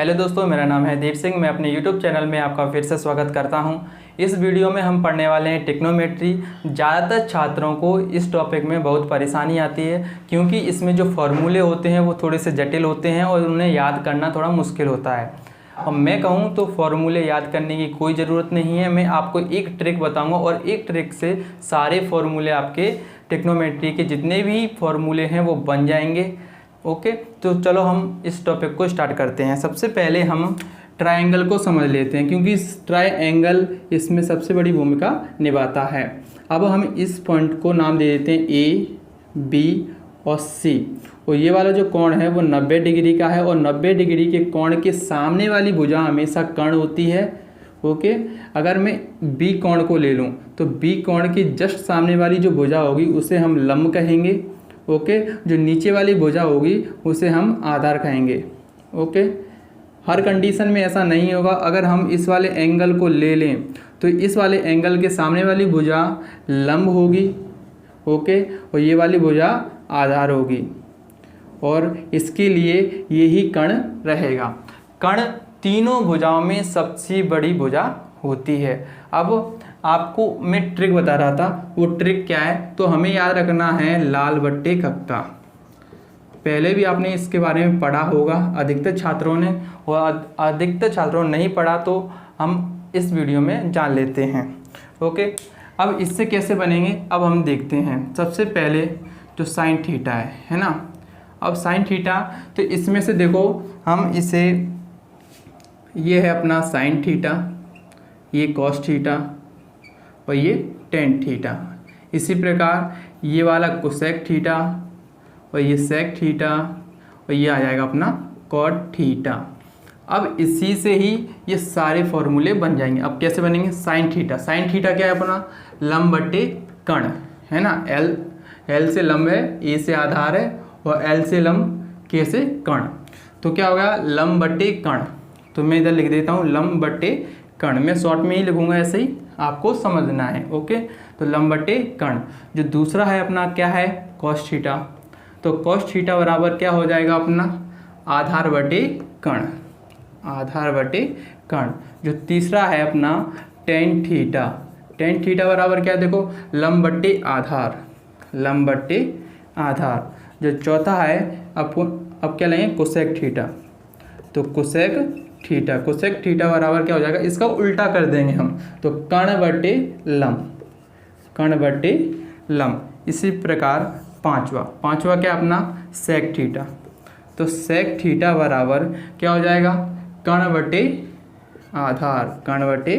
Hello दोस्तों, मेरा नाम है दीप सिंह। मैं अपने यूट्यूब चैनल में आपका फिर से स्वागत करता हूं। इस वीडियो में हम पढ़ने वाले हैं ट्रिग्नोमेट्री। ज़्यादातर छात्रों को इस टॉपिक में बहुत परेशानी आती है क्योंकि इसमें जो फॉर्मूले होते हैं वो थोड़े से जटिल होते हैं और उन्हें याद करना थोड़ा मुश्किल होता है। अब मैं कहूँ तो फॉर्मूले याद करने की कोई ज़रूरत नहीं है। मैं आपको एक ट्रिक बताऊँगा और एक ट्रिक से सारे फॉर्मूले आपके ट्रिग्नोमेट्री के जितने भी फॉर्मूले हैं वो बन जाएंगे। ओके, तो चलो हम इस टॉपिक को स्टार्ट करते हैं। सबसे पहले हम ट्रायंगल को समझ लेते हैं क्योंकि ट्रायंगल इसमें सबसे बड़ी भूमिका निभाता है। अब हम इस पॉइंट को नाम दे देते हैं ए, बी और सी। और ये वाला जो कोण है वो 90 डिग्री का है और 90 डिग्री के कोण के सामने वाली भुजा हमेशा कर्ण होती है। ओके, अगर मैं बी कोण को ले लूँ तो बी कोण के जस्ट सामने वाली जो भुजा होगी उसे हम लंब कहेंगे। ओके, जो नीचे वाली भुजा होगी उसे हम आधार कहेंगे। ओके, हर कंडीशन में ऐसा नहीं होगा। अगर हम इस वाले एंगल को ले लें तो इस वाले एंगल के सामने वाली भुजा लंब होगी। ओके, और ये वाली भुजा आधार होगी और इसके लिए यही कर्ण रहेगा। कर्ण तीनों भुजाओं में सबसे बड़ी भुजा होती है। अब आपको मैं ट्रिक बता रहा था, वो ट्रिक क्या है तो हमें याद रखना है लाल बट्टे कक्का। पहले भी आपने इसके बारे में पढ़ा होगा अधिकतर छात्रों ने, और अधिकतर छात्रों ने नहीं पढ़ा तो हम इस वीडियो में जान लेते हैं। ओके, अब इससे कैसे बनेंगे अब हम देखते हैं। सबसे पहले जो साइन थीटा है ना। अब साइन थीटा तो इसमें से देखो हम इसे, ये है अपना साइन थीटा, ये कॉस थीटा और ये टेन थीटा। इसी प्रकार ये वाला कोसेक थीटा और ये सेक थीटा और ये आ जाएगा अपना कॉट थीटा। अब इसी से ही ये सारे फॉर्मूले बन जाएंगे। अब कैसे बनेंगे? साइन थीटा, साइन थीटा क्या है अपना लंब बट्टे कर्ण है ना। एल से लंब है, ए से आधार है और एल से लंब, के से कर्ण। तो क्या होगा लंब बट्टे कर्ण। तो मैं इधर लिख देता हूँ लंब बट्टे कर्ण। मैं शॉर्ट में ही लिखूंगा, ऐसे ही आपको समझना है। ओके, तो लंब बट्टे कर्ण। जो दूसरा है अपना क्या है कॉस थीटा। तो कॉस थीटा बराबर क्या हो जाएगा अपना आधार बटे कर्ण, आधार बटे कर्ण। जो तीसरा है अपना टेन थीटा, टेन थीटा बराबर क्या देखो लंब बट्टे आधार, लंब बट्टे आधार। जो चौथा है अब क्या लेंगे कोसेक थीटा। तो कोसेक थीटा, कोसेक थीटा बराबर क्या हो जाएगा, इसका उल्टा कर देंगे हम तो कर्ण बटे लंब, कर्ण बटे लंब। इसी प्रकार पांचवा क्या अपना सेक थीटा। तो सेक थीटा बराबर क्या हो जाएगा कर्ण बटे आधार, कर्ण बटे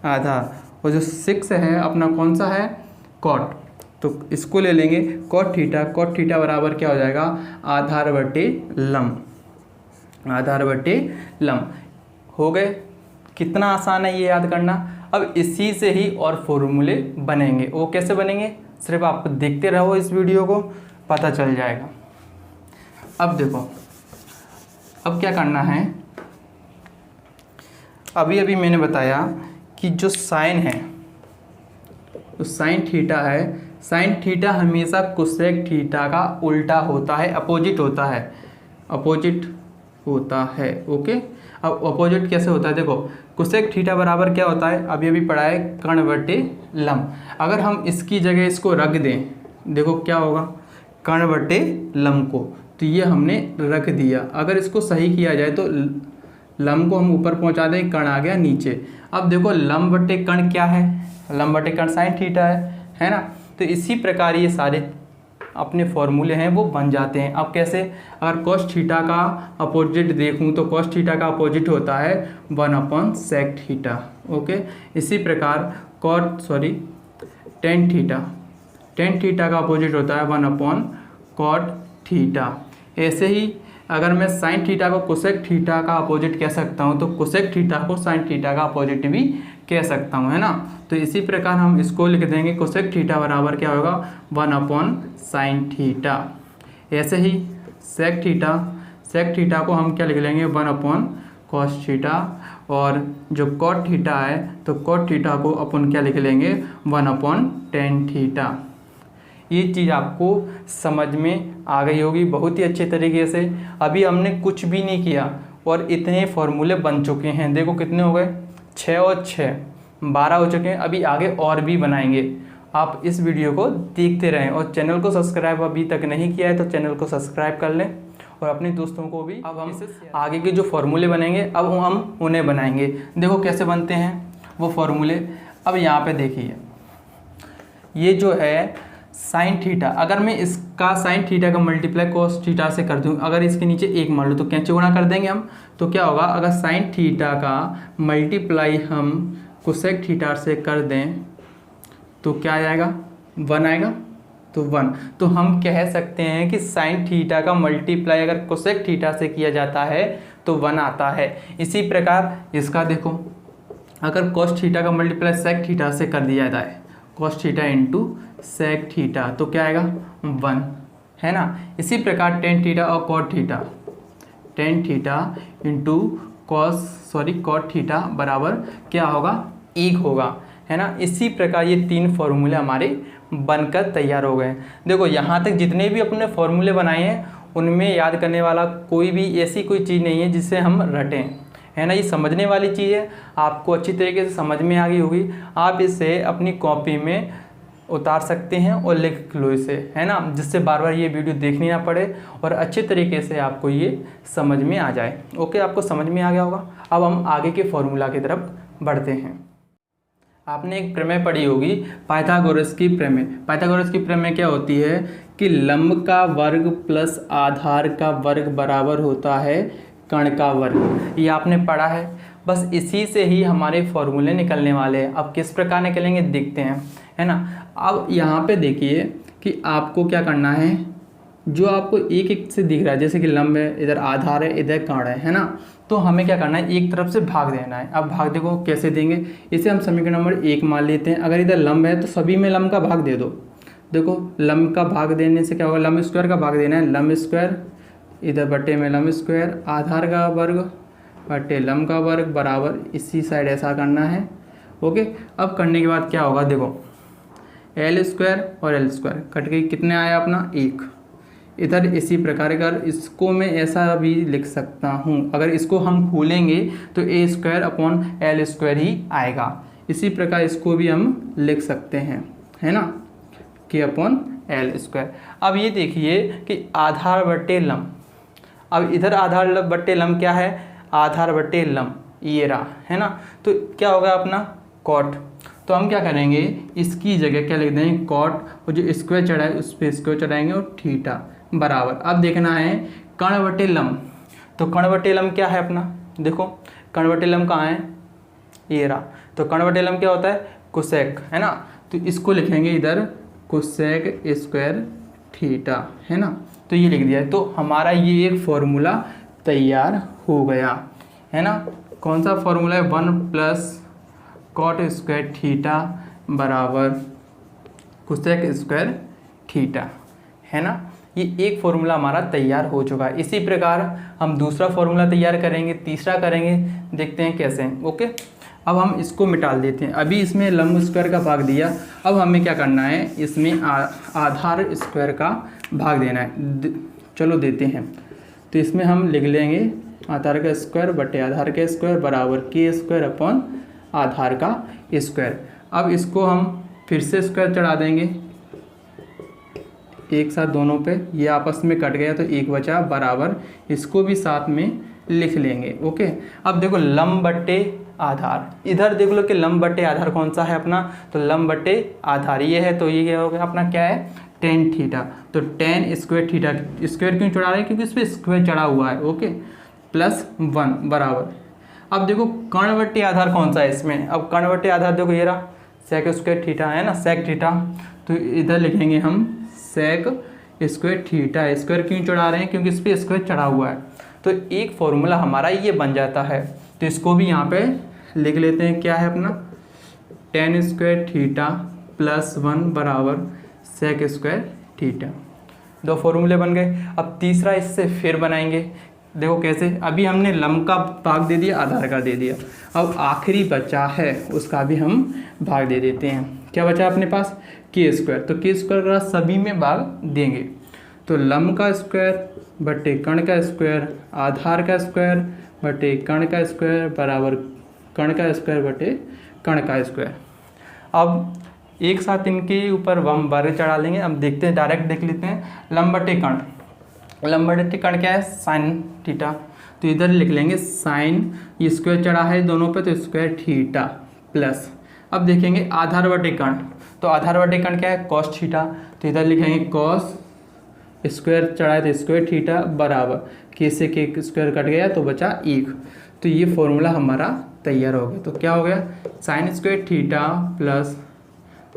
आधार। और जो 6 है अपना कौन सा है कॉट। तो इसको ले लेंगे कॉट थीटा, कॉट थीटा बराबर क्या हो जाएगा आधार बटे लंब, आधार बटे लंब। हो गए। कितना आसान है ये याद करना। अब इसी से ही और फॉर्मूले बनेंगे। वो कैसे बनेंगे सिर्फ आप देखते रहो, इस वीडियो को पता चल जाएगा। अब देखो अब क्या करना है। अभी मैंने बताया कि जो साइन है तो साइन थीटा है, साइन थीटा हमेशा कोसेक थीटा का उल्टा होता है, अपोजिट होता है, अपोजिट होता है। ओके, अब अपोजिट कैसे होता है देखो कोसेक थीटा बराबर क्या होता है अभी पढ़ा है कर्ण बटे लंब। अगर हम इसकी जगह इसको रख दें, देखो क्या होगा कर्ण बटे लंब को, तो ये हमने रख दिया। अगर इसको सही किया जाए तो लंब को हम ऊपर पहुंचा दें, कर्ण आ गया नीचे। अब देखो लंब बटे कर्ण क्या है, लंब बटे कर्ण साइन थीटा है ना। तो इसी प्रकार ये सारे अपने फॉर्मूले हैं वो बन जाते हैं। अब कैसे, अगर कॉस थीटा का अपोजिट देखूं तो कॉस थीटा का अपोजिट होता है 1/सेक थीटा। ओके, इसी प्रकार टेन थीटा, टेन थीटा का अपोजिट होता है 1/कॉट थीटा। ऐसे ही अगर मैं साइन थीटा को कोसेक थीटा का अपोजिट कह सकता हूं तो कोसेक थीटा को साइन थीटा का अपोजिट भी कह सकता हूं, है ना। तो इसी प्रकार हम इसको लिख देंगे कोसेक थीटा बराबर क्या होगा 1/साइन थीटा। ऐसे ही सेक थीटा, सेक थीटा को हम क्या लिख लेंगे 1/कॉस थीटा। और जो कॉट थीटा है तो कॉट थीटा को अपन क्या लिख लेंगे 1/टेन थीटा। ये चीज़ आपको समझ में आ गई होगी बहुत ही अच्छे तरीके से। अभी हमने कुछ भी नहीं किया, और इतने फॉर्मूले बन चुके हैं। देखो कितने हो गए, 6 और 6 12 हो चुके हैं। अभी आगे और भी बनाएंगे। आप इस वीडियो को देखते रहें और चैनल को सब्सक्राइब अभी तक नहीं किया है तो चैनल को सब्सक्राइब कर लें और अपने दोस्तों को भी। अब हम आगे के जो फॉर्मूले बनेंगे अब हम उन्हें बनाएंगे। देखो कैसे बनते हैं वो फॉर्मूले। अब यहाँ पे देखिए, ये जो है साइन थीटा, अगर मैं इसका साइन थीटा का मल्टीप्लाई कॉस थीटा से कर दूं, अगर इसके नीचे 1 मान लो तो कैंची गुणा कर देंगे हम, तो क्या होगा, अगर साइन थीटा का मल्टीप्लाई हम कोसेक थीटा से कर दें तो क्या आएगा, 1 आएगा, तो 1। तो हम कह सकते हैं कि साइन थीटा का मल्टीप्लाई अगर कोसेक थीटा से किया जाता है तो 1 आता है। इसी प्रकार इसका देखो, अगर कॉस थीटा का मल्टीप्लाई सेक थीटा से कर दिया जाए, cos theta into sec theta, तो क्या आएगा, 1, है ना। इसी प्रकार टेन थीटा और cot theta, tan theta into cot theta बराबर क्या होगा, 1 होगा, है ना। इसी प्रकार ये 3 फॉर्मूले हमारे बनकर तैयार हो गए। देखो यहाँ तक जितने भी अपने फॉर्मूले बनाए हैं उनमें याद करने वाला कोई भी ऐसी कोई चीज़ नहीं है जिससे हम रटें, है ना। ये समझने वाली चीज़ है, आपको अच्छी तरीके से समझ में आ गई होगी। आप इसे अपनी कॉपी में उतार सकते हैं और लिख लो इसे, है ना, जिससे बार बार ये वीडियो देखनी ना पड़े और अच्छे तरीके से आपको ये समझ में आ जाए। ओके, आपको समझ में आ गया होगा। अब हम आगे के फॉर्मूला की तरफ बढ़ते हैं। आपने एक प्रमेय पढ़ी होगी, पाइथागोरस की प्रमेय। पाइथागोरस की प्रमेय क्या होती है कि लंब का वर्ग प्लस आधार का वर्ग बराबर होता है कर्ण का वर्ग। ये आपने पढ़ा है। बस इसी से ही हमारे फॉर्मूले निकलने वाले हैं। अब किस प्रकार निकलेंगे देखते हैं, है ना। अब यहाँ पे देखिए कि आपको क्या करना है, जो आपको एक एक से दिख रहा है, जैसे कि लंब है, इधर आधार है, इधर कर्ण है ना, तो हमें क्या करना है, एक तरफ से भाग देना है। अब भाग देखो कैसे देंगे, इसे हम समीकरण नंबर 1 मान लेते हैं। अगर इधर लंब है तो सभी में लंब का भाग दे दो। देखो लंब का भाग देने से क्या होगा, लंब स्क्वायर का भाग देना है, लंब स्क्वायर इधर बटे में लंब स्क्वायर, आधार का वर्ग बटे लंब का वर्ग बराबर इसी साइड ऐसा करना है। ओके, अब करने के बाद क्या होगा, देखो एल स्क्वायर और एल स्क्वायर कट के कितने आया अपना, 1। इधर इसी प्रकार अगर इसको मैं ऐसा भी लिख सकता हूँ, अगर इसको हम खोलेंगे तो ए स्क्वायर अपॉन एल स्क्वायर ही आएगा। इसी प्रकार इसको भी हम लिख सकते हैं, है ना, कि अपॉन एल स्क्वायर। अब ये देखिए कि आधार बटे लंब, अब इधर आधार बटे लंब क्या है, आधार बटे लंब ये रहा, है ना। तो क्या होगा अपना कॉट, तो हम क्या करेंगे, इसकी जगह क्या लिख देंगे, कॉट, और जो स्क्वायर चढ़ा है उस पर स्क्वायर चढ़ाएंगे और थीटा बराबर। अब देखना है कर्ण बटे लंब, तो कर्ण बटे लंब क्या है अपना, देखो कर्ण बटे लंब कहाँ है, ये रहा। तो कर्ण बटे लंब क्या होता है, कोसेक, है ना। तो इसको लिखेंगे इधर कोसेक स्क्वायर थीटा, है ना। तो ये लिख दिया है। तो हमारा ये एक फॉर्मूला तैयार हो गया, है ना। कौन सा फॉर्मूला है, 1 प्लस कॉट स्क्वायर थीटा बराबर कोसेक स्क्वायर थीटा, है ना। ये एक फॉर्मूला हमारा तैयार हो चुका है। इसी प्रकार हम दूसरा फॉर्मूला तैयार करेंगे, तीसरा करेंगे, देखते हैं कैसे। ओके, अब हम इसको मिटा देते हैं। अभी इसमें लंब स्क्वायर का भाग दिया, अब हमें क्या करना है, इसमें आधार स्क्वायर का भाग देना है। चलो देते हैं। तो इसमें हम लिख लेंगे आधार का स्क्वायर बटे आधार का स्क्वायर बराबर के स्क्वायर अपॉन आधार का स्क्वायर। अब इसको हम फिर से स्क्वायर चढ़ा देंगे एक साथ दोनों पे, ये आपस में कट गया तो 1 बचा बराबर, इसको भी साथ में लिख लेंगे। ओके, अब देखो लंब बटे आधार, इधर देख लो कि लंब बटे आधार कौन सा है अपना, तो लंब बटे आधार ये है, तो ये क्या हो गया अपना, क्या है, टेन थीटा। तो टेन स्क्वायर थीटा, स्क्वायर क्यों चढ़ा रहे हैं, क्योंकि इस पर स्क्वायर चढ़ा हुआ है। ओके, प्लस 1 बराबर। अब देखो कर्ण बटे आधार कौन सा है इसमें, अब कर्ण बटे आधार देखो ये रहा सेक स्क्वायर थीटा, है ना, सेक थीटा। तो इधर लिखेंगे हम सेक स्क्वायर थीटा। स्क्वायर क्यों चढ़ा रहे हैं, क्योंकि इस पर स्क्वायर चढ़ा हुआ है। तो एक फॉर्मूला हमारा ये बन जाता है। तो इसको भी यहाँ पे लिख लेते हैं, क्या है अपना, टेन स्क्वायर थीटा प्लस 1 बराबर सेक स्क्वायर थीटा। 2 फॉर्मूले बन गए। अब तीसरा इससे फिर बनाएंगे, देखो कैसे। अभी हमने लंब का भाग दे दिया, आधार का दे दिया, अब आखिरी बचा है उसका भी हम भाग दे देते हैं। क्या बचा अपने पास, के स्क्वायर। तो के स्क्वायर का सभी में भाग देंगे। तो लंब का स्क्वायर बटे कर्ण का स्क्वायर, आधार का स्क्वायर बटे कण का स्क्वायर बराबर कण का स्क्वायर बटे कण का स्क्वायर। अब एक साथ इनके ऊपर हम वर्ग चढ़ा लेंगे। अब देखते हैं, डायरेक्ट देख लेते हैं। लंब बटे कण, लंब बटे कण क्या है? Sine theta. तो इधर लिख लेंगे साइन, ये स्क्वायर चढ़ा है दोनों पे तो स्क्वायर थीटा प्लस। अब देखेंगे आधार बटे कण, तो आधार बटे कण क्या है? Cos theta. तो इधर लिखेंगे कॉस, स्क्वायर चढ़ा है तो स्क्वायर थीटा बराबर के से के स्क्वायर कट गया तो बचा 1। तो ये फॉर्मूला हमारा तैयार हो गया। तो क्या हो गया? Sine square theta plus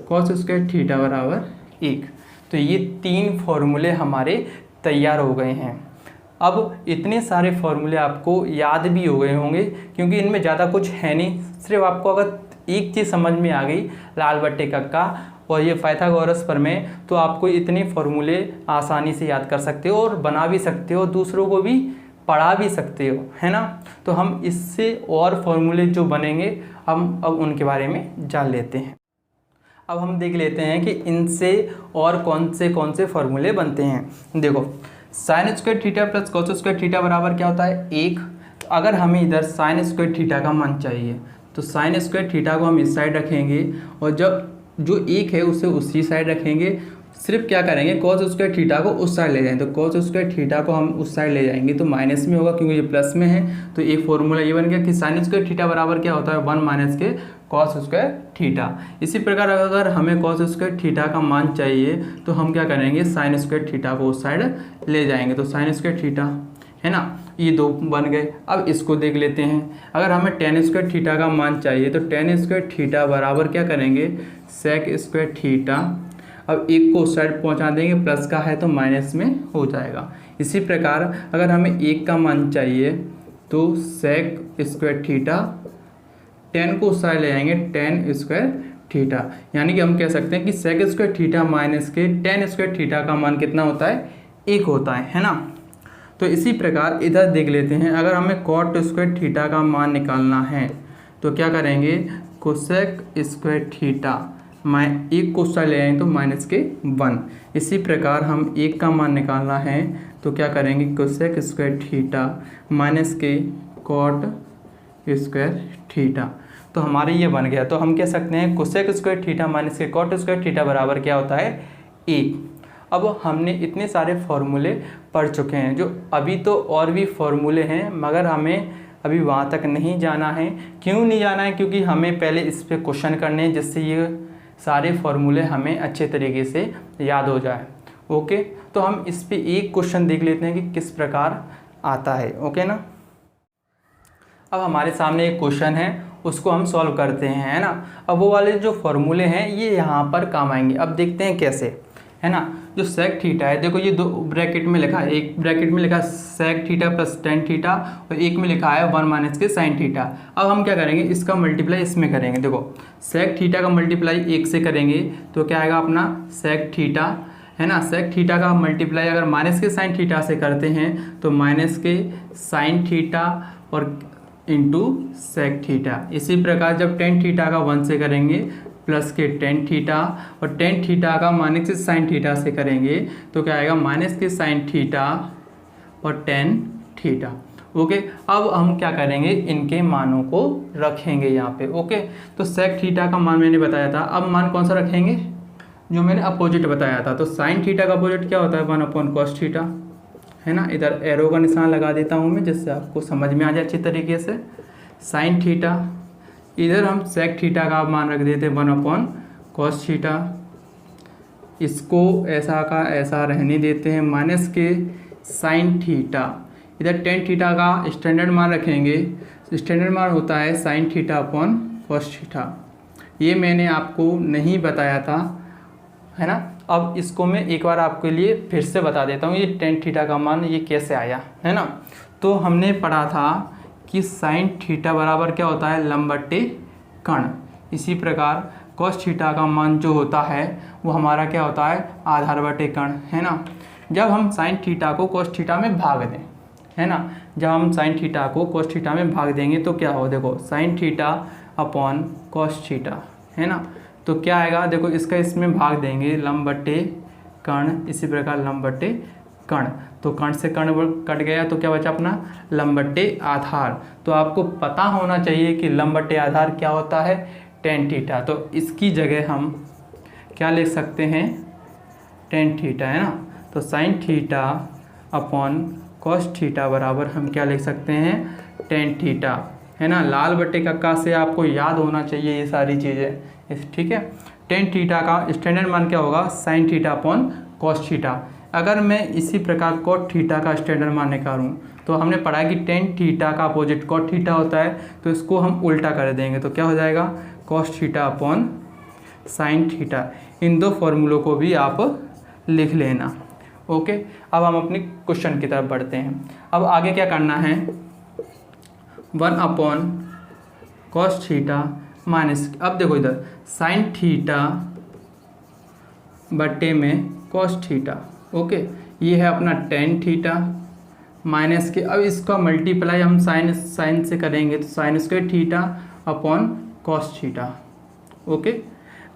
cos square theta बराबर 1। तो ये 3 फॉर्मूले हमारे तैयार हो गए हैं। अब इतने सारे फॉर्मूले आपको याद भी हो गए होंगे क्योंकि इनमें ज़्यादा कुछ है नहीं। सिर्फ आपको अगर एक चीज़ समझ में आ गई, लाल बट्टे कक्का और ये पाइथागोरस प्रमेय, तो आपको इतने फॉर्मूले आसानी से याद कर सकते हो और बना भी सकते हो, दूसरों को भी पढ़ा भी सकते हो, है ना। तो हम इससे और फॉर्मूले जो बनेंगे हम अब उनके बारे में जान लेते हैं। अब हम देख लेते हैं कि इनसे और कौन से फॉर्मूले बनते हैं। देखो, sine square theta plus cos square theta बराबर क्या होता है? 1। तो अगर हमें इधर साइन स्क्वायर थीटा का मान चाहिए तो साइन स्क्वायर थीटा को हम इस साइड रखेंगे और जब जो 1 है उसे उसी साइड रखेंगे। सिर्फ क्या करेंगे? कॉस स्क्वायर थीटा को उस साइड ले जाएंगे। तो कॉस स्क्वायर थीटा को हम उस साइड ले जाएंगे तो माइनस में होगा क्योंकि ये प्लस में है। तो एक फॉर्मूला ये बन गया कि साइन स्क्वायर थीटा बराबर क्या होता है? 1 माइनस के कॉस स्क्वायर थीटा। इसी प्रकार अगर हमें कॉस स्क्वायर थीटा का मान चाहिए तो हम क्या करेंगे? साइन स्क्वायर थीटा को उस साइड ले जाएंगे। तो साइन स्क्वायर थीटा, है ना, ये 2 बन गए। अब इसको देख लेते हैं। अगर हमें टेन स्क्वायर थीटा का मान चाहिए तो टेन स्क्वायर थीटा बराबर क्या करेंगे? Sec square theta. अब 1 को उस साइड पहुंचा देंगे, प्लस का है तो माइनस में हो जाएगा। इसी प्रकार अगर हमें 1 का मान चाहिए तो सेक स्क्वायर थीटा, 10 को उस साइड ले जाएंगे, टेन स्क्वायर थीटा। यानी कि हम कह सकते हैं कि सेक स्क्वायर थीटा माइनस के टेन स्क्वायर थीटा का मान कितना होता है? 1 होता है ना। तो इसी प्रकार इधर देख लेते हैं। अगर हमें कॉट स्क्वायर थीटा का मान निकालना है तो क्या करेंगे? कोसेक स्क्वायर थीटा 1 को साइड ले आएंगे तो माइनस के 1। इसी प्रकार हम 1 का मान निकालना है तो क्या करेंगे? कोसेक स्क्वायर थीटा माइनस के कॉट स्क्वायर थीटा। तो हमारे ये बन गया। तो हम कह सकते हैं कोसेक स्क्वायर थीटा माइनस के कॉट स्क्वायर थीटा बराबर क्या होता है? 1। अब हमने इतने सारे फॉर्मूले पढ़ चुके हैं, जो अभी तो और भी फॉर्मूले हैं मगर हमें अभी वहाँ तक नहीं जाना है। क्यों नहीं जाना है? क्योंकि हमें पहले इस पे क्वेश्चन करने हैं जिससे ये सारे फॉर्मूले हमें अच्छे तरीके से याद हो जाए। ओके, तो हम इस पे एक क्वेश्चन देख लेते हैं कि किस प्रकार आता है। ओके ना। अब हमारे सामने एक क्वेश्चन है, उसको हम सॉल्व करते हैं, है ना। अब वो वाले जो फॉर्मूले हैं ये यहाँ पर काम आएंगे। अब देखते हैं कैसे, है ना। जो सेक थीटा है, देखो ये 2 ब्रैकेट में लिखा है। एक ब्रैकेट में लिखा है sec theta plus tan theta और एक में लिखा है 1 माइनस के साइन थीटा। अब हम क्या करेंगे? इसका मल्टीप्लाई इसमें करेंगे। देखो, सेक थीटा का मल्टीप्लाई 1 से करेंगे तो क्या आएगा अपना? सेक थीटा, है ना। सेक थीटा का मल्टीप्लाई अगर माइनस के साइन थीटा से करते हैं तो माइनस के साइन थीटा और इंटू सेक थीटा। इसी प्रकार जब टेन थीटा का 1 से करेंगे प्लस के टेन थीटा और टेन थीटा का माइनस के साइन थीटा से करेंगे तो क्या आएगा? माइनस के साइन थीटा और टेन थीटा। ओके, अब हम क्या करेंगे? इनके मानों को रखेंगे यहाँ पे। ओके, तो सेक थीटा का मान मैंने बताया था। अब मान कौन सा रखेंगे? जो मैंने अपोजिट बताया था। तो साइन थीटा का अपोजिट क्या होता है? 1/cos थीटा, है ना। इधर एरो का निशान लगा देता हूँ मैं जिससे आपको समझ में आ जाए अच्छी तरीके से। साइन थीटा, इधर हम सेक थीटा का मान रख देते 1/cos थीटा। इसको ऐसा का ऐसा रहने देते हैं, माइनस के साइन थीटा। इधर टेन थीटा का स्टैंडर्ड मान रखेंगे। स्टैंडर्ड मान होता है sine theta upon cos theta. ये मैंने आपको नहीं बताया था, है ना। अब इसको मैं एक बार आपके लिए फिर से बता देता हूँ, ये टेन थीटा का मान ये कैसे आया, है ना। तो हमने पढ़ा था कि साइन थीटा बराबर क्या होता है? लंब बटे कण। इसी प्रकार कॉस थीटा का मान जो होता है वो हमारा क्या होता है? आधार बटे कण, है ना। जब हम साइन थीटा को कॉस थीटा में भाग दें, है ना, जब हम साइन थीटा को कॉस थीटा में भाग देंगे तो क्या हो? देखो, sine theta upon cos theta, है ना। तो क्या आएगा? देखो, इसका इसमें भाग देंगे, लंब बटे कण, इसी प्रकार लंब बटे कण, तो कण से कण कट गया तो क्या बचा अपना लंब बट्टे आधार। तो आपको पता होना चाहिए कि लंब बट्टे आधार क्या होता है, tan थीटा। तो इसकी जगह हम क्या लिख सकते हैं, tan थीटा, है ना। तो sin theta upon cos theta बराबर हम क्या लिख सकते हैं, tan थीटा, है ना। लाल बट्टे कक्का से आपको याद होना चाहिए ये सारी चीज़ें, ठीक है। tan थीटा का स्टैंडर्ड मान क्या होगा, sin theta upon cos theta. अगर मैं इसी प्रकार cot थीटा का स्टैंडर्ड मान निकालूँ तो हमने पढ़ा है कि tan थीटा का अपोजिट cot थीटा होता है, तो इसको हम उल्टा कर देंगे तो क्या हो जाएगा, cos theta upon sin theta. इन दो फॉर्मूलों को भी आप लिख लेना। ओके, अब हम अपनी क्वेश्चन की तरफ बढ़ते हैं। अब आगे क्या करना है, 1 अपॉन cos थीटा माइनस, अब देखो इधर sin थीटा बट्टे में cos थीटा। ओके, ये है अपना tan थीटा माइनस के, अब इसका मल्टीप्लाई हम साइन से करेंगे तो sine square theta upon cos theta. Okay,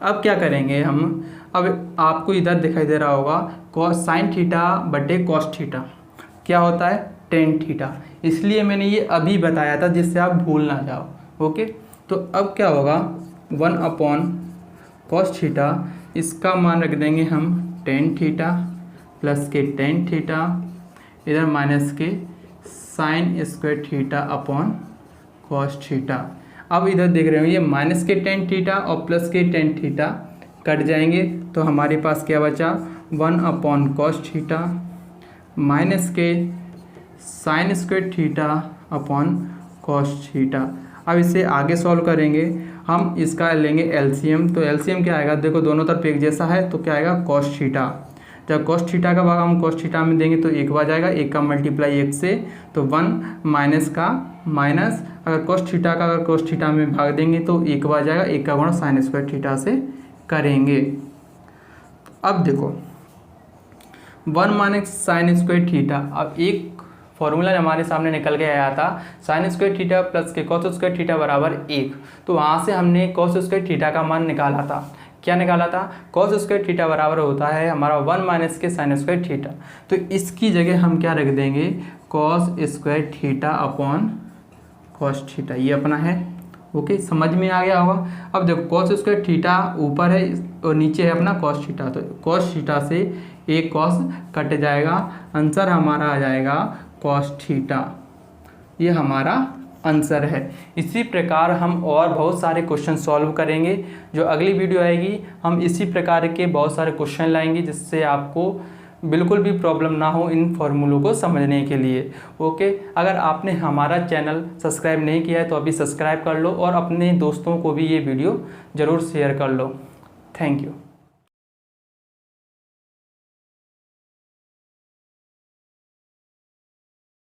अब क्या करेंगे हम, अब आपको इधर दिखाई दे रहा होगा साइन थीटा बटे cos थीटा क्या होता है, tan थीटा, इसलिए मैंने ये अभी बताया था जिससे आप भूल ना जाओ। ओके, तो अब क्या होगा, 1 अपॉन cos थीटा, इसका मान रख देंगे हम tan थीटा प्लस के tan थीटा, इधर माइनस के sine square theta upon cos theta. अब इधर देख रहे हो ये माइनस के tan थीटा और प्लस के tan थीटा कट जाएंगे तो हमारे पास क्या बचा, 1 अपॉन cos थीटा माइनस के sine square theta upon cos theta. अब इसे आगे सॉल्व करेंगे हम, इसका लेंगे एलसीएम, तो एलसीएम क्या आएगा, देखो दोनों तरफ एक जैसा है तो क्या आएगा cos थीटा। जब cos थीटा का भाग हम cos थीटा में देंगे तो 1 बार जाएगा, 1 का मल्टीप्लाई 1 से तो 1 माइनस का माइनस, अगर cos थीटा का अगर cos थीटा में भाग देंगे तो 1 बार जाएगा, 1 का गुणा साइन स्क्वायर थीटा से करेंगे। अब देखो 1 माइनस साइन स्क्वायर थीटा, अब एक फॉर्मूला हमारे सामने निकल के आया था, साइन स्क्वायर थीटा प्लस के cos स्क्वायर थीटा बराबर 1, तो वहाँ से हमने cos स्क्वायर थीटा का मान निकाला था। क्या निकाला था, cos स्क्वायर थीटा बराबर होता है हमारा 1 माइनस के साइन स्क्वायर थीटा, तो इसकी जगह हम क्या रख देंगे, cos square theta upon cos theta, ये अपना है। ओके, समझ में आ गया होगा। अब देखो cos स्क्वायर थीटा ऊपर है और नीचे है अपना cos थीटा, तो cos थीटा से एक cos कट जाएगा, आंसर हमारा आ जाएगा cos थीटा, ये हमारा आंसर है। इसी प्रकार हम और बहुत सारे क्वेश्चन सॉल्व करेंगे, जो अगली वीडियो आएगी हम इसी प्रकार के बहुत सारे क्वेश्चन लाएंगे जिससे आपको बिल्कुल भी प्रॉब्लम ना हो इन फॉर्मूलों को समझने के लिए। ओके, अगर आपने हमारा चैनल सब्सक्राइब नहीं किया है तो अभी सब्सक्राइब कर लो और अपने दोस्तों को भी ये वीडियो ज़रूर शेयर कर लो। Thank you.